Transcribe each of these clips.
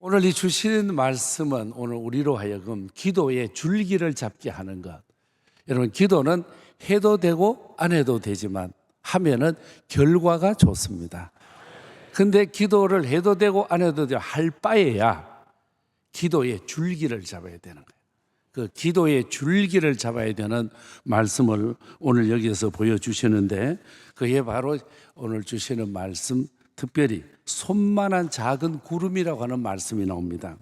오늘 이 주시는 말씀은 오늘 우리로 하여금 기도의 줄기를 잡게 하는 것. 여러분, 기도는 해도 되고 안 해도 되지만 하면은 결과가 좋습니다. 근데 기도를 해도 되고 안 해도 되고 할 바에야 기도의 줄기를 잡아야 되는 거예요. 그 기도의 줄기를 잡아야 되는 말씀을 오늘 여기에서 보여주시는데, 그게 바로 오늘 주시는 말씀, 특별히 손만한 작은 구름이라고 하는 말씀이 나옵니다.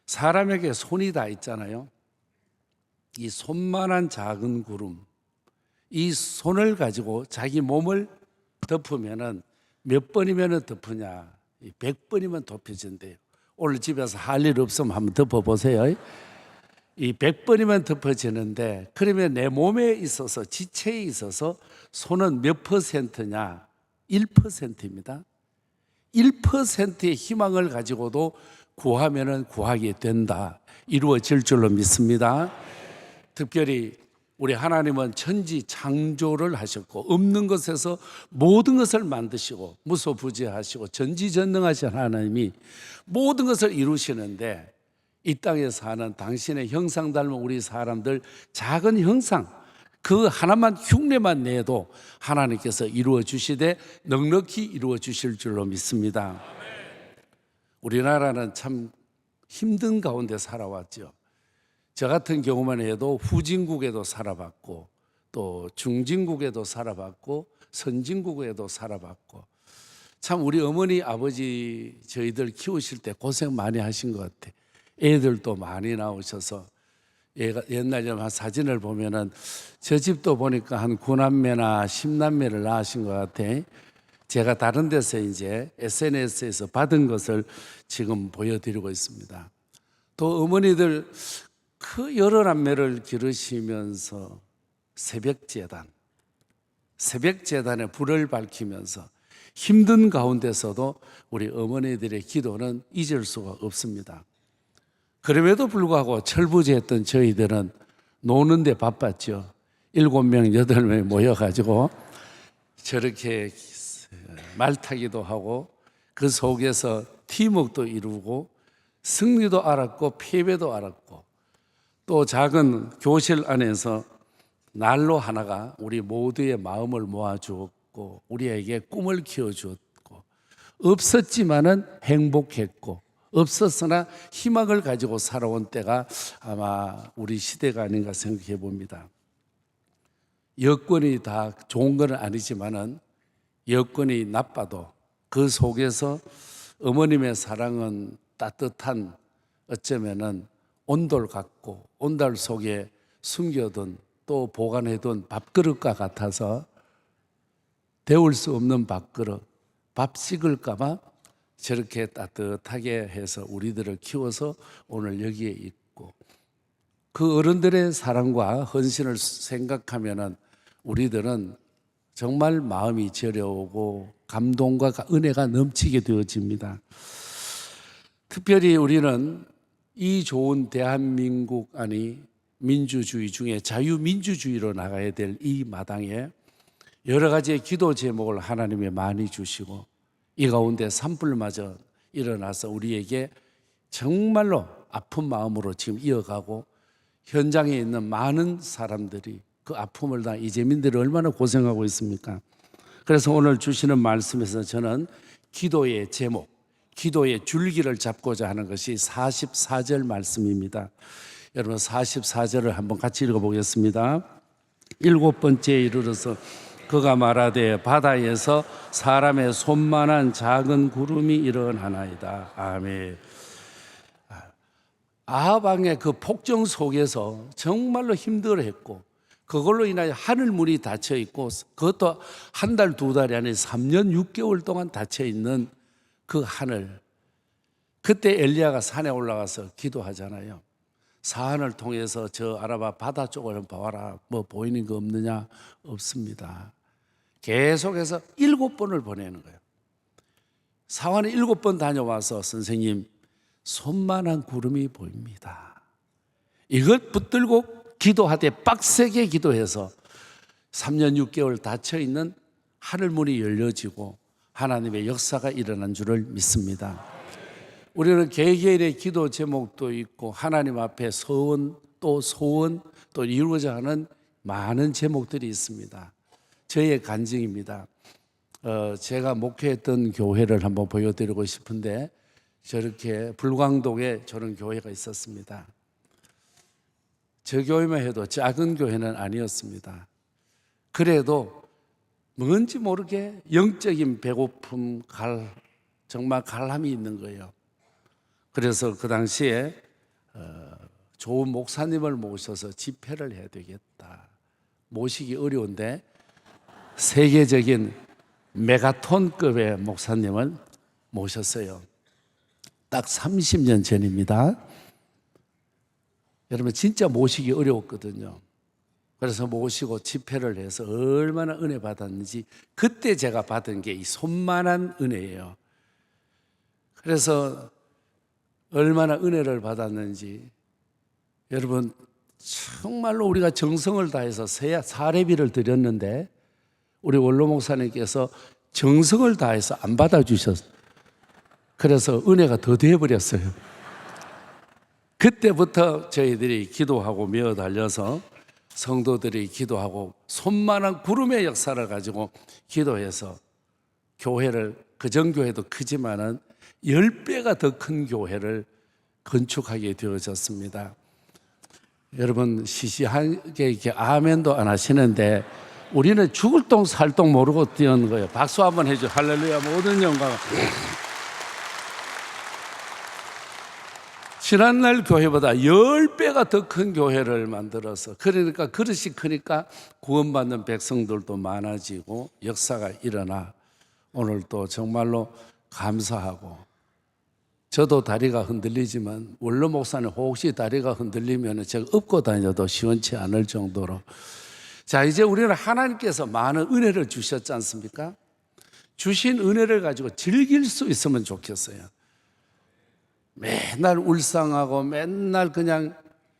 사람에게 손이 다 있잖아요. 이 손만한 작은 구름, 이 손을 가지고 자기 몸을 덮으면은 몇 번이면 덮으냐? 100번이면 덮여진대요. 오늘 집에서 할 일 없으면 한번 덮어보세요. 이 100번이면 덮어지는데, 그러면 내 몸에 있어서, 지체에 있어서 손은 몇 퍼센트냐? 1%입니다. 1%의 희망을 가지고도 구하면은 구하게 된다. 이루어질 줄로 믿습니다. 특별히 우리 하나님은 천지 창조를 하셨고, 없는 것에서 모든 것을 만드시고 무소부지하시고 전지전능하신 하나님이 모든 것을 이루시는데, 이 땅에 사는 당신의 형상 닮은 우리 사람들 작은 형상, 그 하나만 흉내만 내도 하나님께서 이루어 주시되 넉넉히 이루어 주실 줄로 믿습니다. 우리나라는 참 힘든 가운데 살아왔죠. 저 같은 경우만 해도 후진국에도 살아봤고, 또 중진국에도 살아봤고, 선진국에도 살아봤고, 참 우리 어머니 아버지 저희들 키우실 때 고생 많이 하신 것 같아. 애들도 많이 나오셔서, 옛날에 사진을 보면은 저 집도 보니까 한 9남매나 10남매를 낳으신 것 같아. 제가 다른 데서 이제 SNS에서 받은 것을 지금 보여드리고 있습니다. 또 어머니들 그 여러 남매를 기르시면서 새벽재단에 불을 밝히면서 힘든 가운데서도 우리 어머니들의 기도는 잊을 수가 없습니다. 그럼에도 불구하고 철부지했던 저희들은 노는데 바빴죠. 7명, 8명이 모여가지고 저렇게 말타기도 하고, 그 속에서 팀워크도 이루고, 승리도 알았고 패배도 알았고, 또 작은 교실 안에서 난로 하나가 우리 모두의 마음을 모아주었고, 우리에게 꿈을 키워주었고, 없었지만은 행복했고, 없었으나 희망을 가지고 살아온 때가 아마 우리 시대가 아닌가 생각해 봅니다. 여건이 다 좋은 건 아니지만은, 여건이 나빠도 그 속에서 어머님의 사랑은 따뜻한, 어쩌면은 온돌 같고, 온돌 속에 숨겨둔, 또 보관해둔 밥그릇과 같아서 데울 수 없는 밥그릇, 밥 식을까봐 저렇게 따뜻하게 해서 우리들을 키워서 오늘 여기에 있고, 그 어른들의 사랑과 헌신을 생각하면은 우리들은 정말 마음이 저려오고 감동과 은혜가 넘치게 되어집니다. 특별히 우리는 이 좋은 대한민국, 아니 민주주의 중에 자유민주주의로 나가야 될 이 마당에 여러 가지의 기도 제목을 하나님이 많이 주시고, 이 가운데 산불마저 일어나서 우리에게 정말로 아픈 마음으로 지금 이어가고, 현장에 있는 많은 사람들이 그 아픔을 다, 이재민들이 얼마나 고생하고 있습니까? 그래서 오늘 주시는 말씀에서 저는 기도의 제목, 기도의 줄기를 잡고자 하는 것이 44절 말씀입니다. 여러분, 44절을 한번 같이 읽어보겠습니다. 7번째에 이르러서 그가 말하되 바다에서 사람의 손만한 작은 구름이 일어나나이다. 아멘. 아합 왕의 그 폭정 속에서 정말로 힘들어했고, 그걸로 인하여 하늘문이 닫혀 있고, 그것도 한 달, 두 달이 아니라 3년 6개월 동안 닫혀 있는 그 하늘. 그때 엘리야가 산에 올라가서 기도하잖아요. 사안을 통해서 저 아라바 바다 쪽을 봐라. 뭐 보이는 거 없느냐? 없습니다. 계속해서 7번을 보내는 거예요. 사안에 7번 다녀와서 선생님, 손만한 구름이 보입니다. 이걸 붙들고 기도하되 빡세게 기도해서 3년 6개월 닫혀있는 하늘문이 열려지고 하나님의 역사가 일어난 줄을 믿습니다. 우리는 개개인의 기도 제목도 있고 하나님 앞에 소원 또 이루고자 하는 많은 제목들이 있습니다. 저의 간증입니다. 제가 목회했던 교회를 한번 보여드리고 싶은데 저렇게 불광동에 저런 교회가 있었습니다. 저 교회만 해도 작은 교회는 아니었습니다. 그래도 뭔지 모르게 영적인 배고픔, 정말 갈함이 있는 거예요. 그래서 그 당시에 좋은 목사님을 모셔서 집회를 해야 되겠다. 모시기 어려운데 세계적인 메가톤급의 목사님을 모셨어요. 딱 30년 전입니다. 여러분 진짜 모시기 어려웠거든요. 그래서 모시고 집회를 해서 얼마나 은혜 받았는지 그때 제가 받은 게 이 손만한 은혜예요. 그래서 얼마나 은혜를 받았는지 여러분 정말로 우리가 정성을 다해서 사례비를 드렸는데 우리 원로 목사님께서 정성을 다해서 안 받아주셨어요. 그래서 은혜가 더 되어버렸어요. 그때부터 저희들이 기도하고 메어 달려서 성도들이 기도하고 손만한 구름의 역사를 가지고 기도해서 교회를 그전 교회도 크지만은 10배가 더 큰 교회를 건축하게 되어졌습니다. 여러분 시시하게 이렇게 아멘도 안 하시는데 우리는 죽을 똥 살 똥 모르고 뛰는 거예요. 박수 한번 해줘. 할렐루야. 모든 영광. 지난날 교회보다 10배가 더 큰 교회를 만들어서 그러니까 그릇이 크니까 구원받는 백성들도 많아지고 역사가 일어나 오늘 또 정말로 감사하고 저도 다리가 흔들리지만 원로 목사님 혹시 다리가 흔들리면 제가 업고 다녀도 시원치 않을 정도로 자 이제 우리는 하나님께서 많은 은혜를 주셨지 않습니까? 주신 은혜를 가지고 즐길 수 있으면 좋겠어요. 맨날 울상하고 맨날 그냥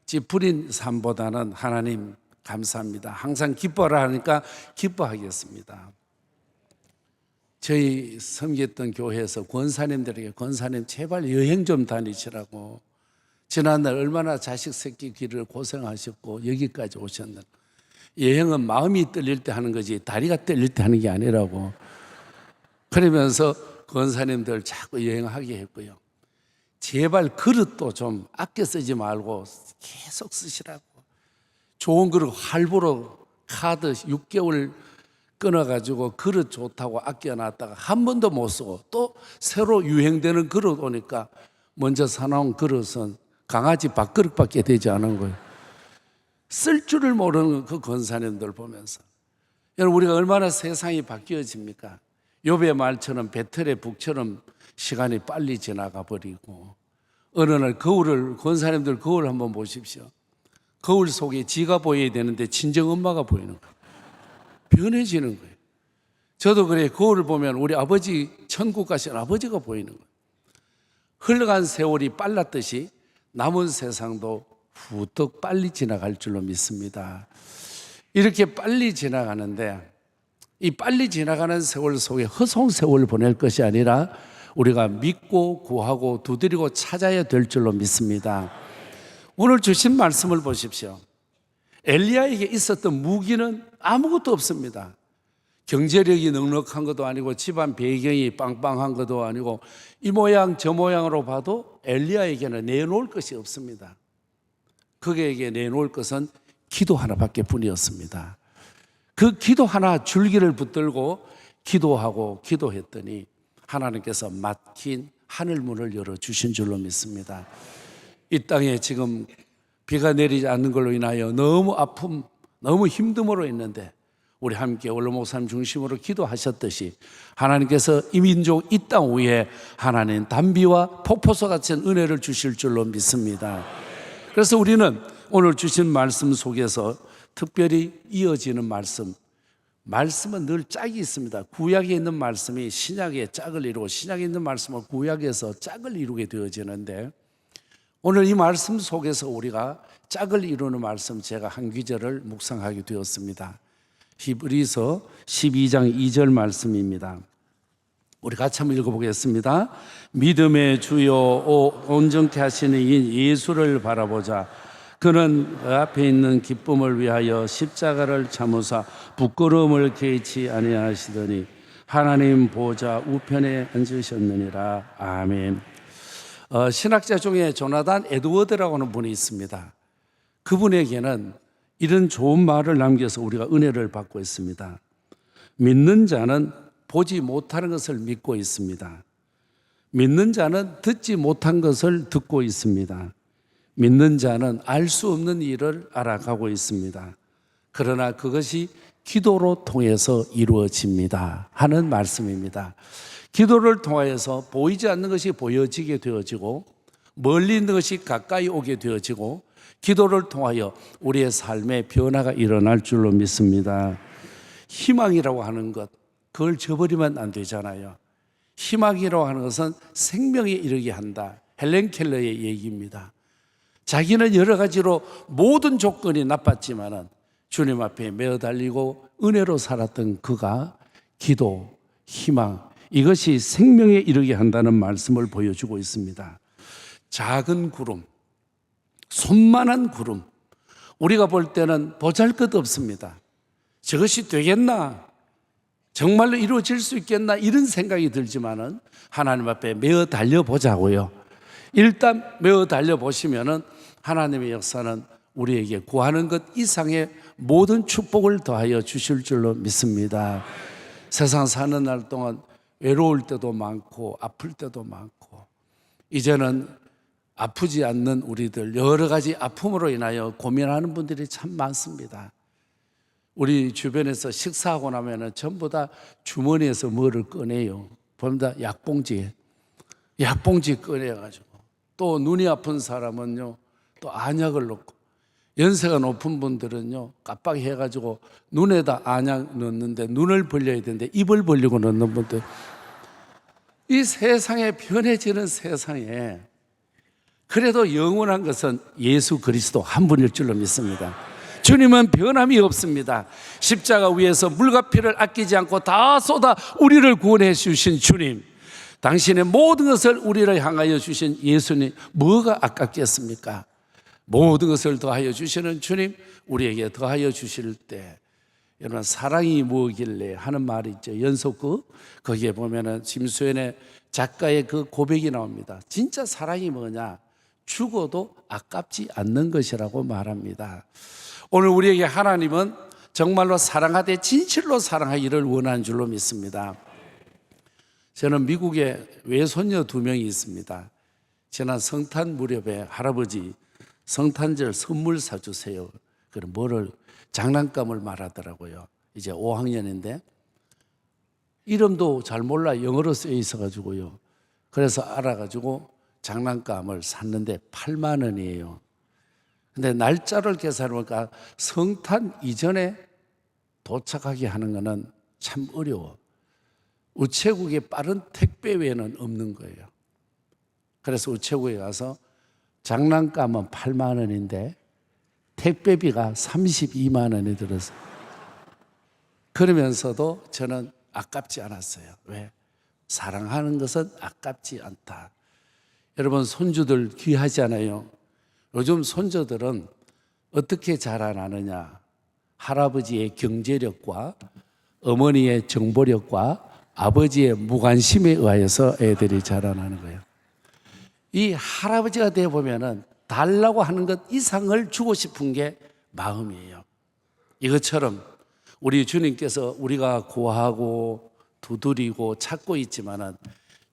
찌푸린 삶보다는 하나님 감사합니다. 항상 기뻐라 하니까 기뻐하겠습니다. 저희 섬겼던 교회에서 권사님들에게 권사님 제발 여행 좀 다니시라고 지난날 얼마나 자식 새끼 길을 고생하셨고 여기까지 오셨는데 여행은 마음이 떨릴 때 하는 거지 다리가 떨릴 때 하는 게 아니라고 그러면서 권사님들 자꾸 여행하게 했고요. 제발 그릇도 좀 아껴 쓰지 말고 계속 쓰시라고 좋은 그릇 할부로 카드 6개월 끊어가지고 그릇 좋다고 아껴놨다가 한 번도 못 쓰고 또 새로 유행되는 그릇 오니까 먼저 사놓은 그릇은 강아지 밥그릇밖에 되지 않은 거예요. 쓸 줄을 모르는 그 권사님들 보면서 여러분 우리가 얼마나 세상이 바뀌어집니까? 욥의 말처럼 배틀의 북처럼 시간이 빨리 지나가 버리고 어느 날 권사님들 거울 한번 보십시오. 거울 속에 지가 보여야 되는데 친정 엄마가 보이는 거예요. 변해지는 거예요. 저도 그래 거울을 보면 우리 아버지 천국 가신 아버지가 보이는 거예요. 흘러간 세월이 빨랐듯이 남은 세상도 후딱 빨리 지나갈 줄로 믿습니다. 이렇게 빨리 지나가는데 이 빨리 지나가는 세월 속에 허송 세월을 보낼 것이 아니라 우리가 믿고 구하고 두드리고 찾아야 될 줄로 믿습니다. 오늘 주신 말씀을 보십시오. 엘리야에게 있었던 무기는 아무것도 없습니다. 경제력이 넉넉한 것도 아니고 집안 배경이 빵빵한 것도 아니고 이 모양 저 모양으로 봐도 엘리야에게는 내놓을 것이 없습니다. 그에게 내놓을 것은 기도 하나밖에 뿐이었습니다. 그 기도 하나 줄기를 붙들고 기도하고 기도했더니 하나님께서 막힌 하늘문을 열어주신 줄로 믿습니다. 이 땅에 지금 비가 내리지 않는 걸로 인하여 너무 아픔, 너무 힘듦으로 있는데 우리 함께 원로 목사님 중심으로 기도하셨듯이 하나님께서 이 민족 이 땅 위에 하나님 단비와 폭포수 같은 은혜를 주실 줄로 믿습니다. 그래서 우리는 오늘 주신 말씀 속에서 특별히 이어지는 말씀은 늘 짝이 있습니다. 구약에 있는 말씀이 신약에 짝을 이루고 신약에 있는 말씀은 구약에서 짝을 이루게 되어지는데 오늘 이 말씀 속에서 우리가 짝을 이루는 말씀 제가 한 구절을 묵상하게 되었습니다. 히브리서 12장 2절 말씀입니다. 우리 같이 한번 읽어보겠습니다. 믿음의 주요 온전케 하시는 이 예수를 바라보자. 그는 그 앞에 있는 기쁨을 위하여 십자가를 참으사 부끄러움을 개의치 아니하시더니 하나님 보좌 우편에 앉으셨느니라. 아멘. 신학자 중에 조나단 에드워드라고 하는 분이 있습니다. 그분에게는 이런 좋은 말을 남겨서 우리가 은혜를 받고 있습니다. 믿는 자는 보지 못하는 것을 믿고 있습니다. 믿는 자는 듣지 못한 것을 듣고 있습니다. 믿는 자는 알 수 없는 일을 알아가고 있습니다. 그러나 그것이 기도로 통해서 이루어집니다 하는 말씀입니다. 기도를 통하여서 보이지 않는 것이 보여지게 되어지고 멀리 있는 것이 가까이 오게 되어지고 기도를 통하여 우리의 삶에 변화가 일어날 줄로 믿습니다. 희망이라고 하는 것, 그걸 저버리면 안 되잖아요. 희망이라고 하는 것은 생명에 이르게 한다. 헬렌 켈러의 얘기입니다. 자기는 여러 가지로 모든 조건이 나빴지만은 주님 앞에 매어 달리고 은혜로 살았던 그가 기도, 희망, 이것이 생명에 이르게 한다는 말씀을 보여주고 있습니다. 작은 구름, 손만한 구름, 우리가 볼 때는 보잘것없습니다. 저것이 되겠나? 정말로 이루어질 수 있겠나? 이런 생각이 들지만은 하나님 앞에 매어 달려보자고요. 일단 매어 달려보시면은 하나님의 역사는 우리에게 구하는 것 이상의 모든 축복을 더하여 주실 줄로 믿습니다. 세상 사는 날 동안 외로울 때도 많고 아플 때도 많고 이제는 아프지 않는 우리들 여러 가지 아픔으로 인하여 고민하는 분들이 참 많습니다. 우리 주변에서 식사하고 나면은 전부 다 주머니에서 뭐를 꺼내요. 보면 약봉지 꺼내가지고 또 눈이 아픈 사람은요 또 안약을 넣고 연세가 높은 분들은요 깜빡해가지고 눈에다 안약 넣는데 눈을 벌려야 되는데 입을 벌리고 넣는 분들, 이 세상에 변해지는 세상에 그래도 영원한 것은 예수 그리스도 한 분일 줄로 믿습니다. 주님은 변함이 없습니다. 십자가 위에서 물과 피를 아끼지 않고 다 쏟아 우리를 구원해 주신 주님, 당신의 모든 것을 우리를 향하여 주신 예수님, 뭐가 아깝겠습니까? 모든 것을 더하여 주시는 주님, 우리에게 더하여 주실 때 여러분 사랑이 뭐길래 하는 말이 있죠. 연속극 거기에 보면은 심수연의 작가의 그 고백이 나옵니다. 진짜 사랑이 뭐냐? 죽어도 아깝지 않는 것이라고 말합니다. 오늘 우리에게 하나님은 정말로 사랑하되 진실로 사랑하기를 원하는 줄로 믿습니다. 저는 미국에 외손녀 2명이 있습니다. 지난 성탄 무렵에 할아버지 성탄절 선물 사주세요. 그럼 뭐를 장난감을 말하더라고요. 이제 5학년인데 이름도 잘 몰라 영어로 쓰여 있어가지고요. 그래서 알아가지고 장난감을 샀는데 8만 원이에요. 근데 날짜를 계산해보니까 성탄 이전에 도착하게 하는 거는 참 어려워. 우체국에 빠른 택배 외에는 없는 거예요. 그래서 우체국에 가서 장난감은 8만 원인데 택배비가 32만 원이 들어서 그러면서도 저는 아깝지 않았어요. 왜? 사랑하는 것은 아깝지 않다. 여러분 손주들 귀하잖아요. 요즘 손주들은 어떻게 자라나느냐? 할아버지의 경제력과 어머니의 정보력과 아버지의 무관심에 의하여서 애들이 자라나는 거예요. 이 할아버지가 되어 보면은 달라고 하는 것 이상을 주고 싶은 게 마음이에요. 이것처럼 우리 주님께서 우리가 구하고 두드리고 찾고 있지만은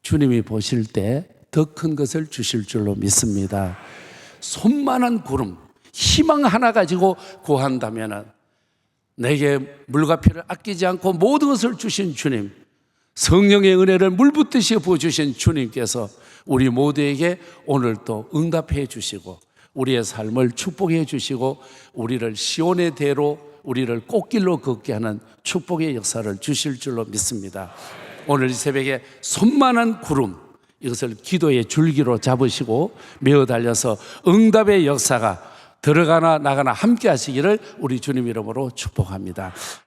주님이 보실 때 더 큰 것을 주실 줄로 믿습니다. 손만한 구름, 희망 하나 가지고 구한다면은 내게 물과 피를 아끼지 않고 모든 것을 주신 주님, 성령의 은혜를 물붓듯이 부어주신 주님께서 우리 모두에게 오늘 또 응답해 주시고 우리의 삶을 축복해 주시고 우리를 시온의 대로 우리를 꽃길로 걷게 하는 축복의 역사를 주실 줄로 믿습니다. 오늘 이 새벽에 손만한 구름, 이것을 기도의 줄기로 잡으시고 메어 달려서 응답의 역사가 들어가나 나가나 함께 하시기를 우리 주님 이름으로 축복합니다.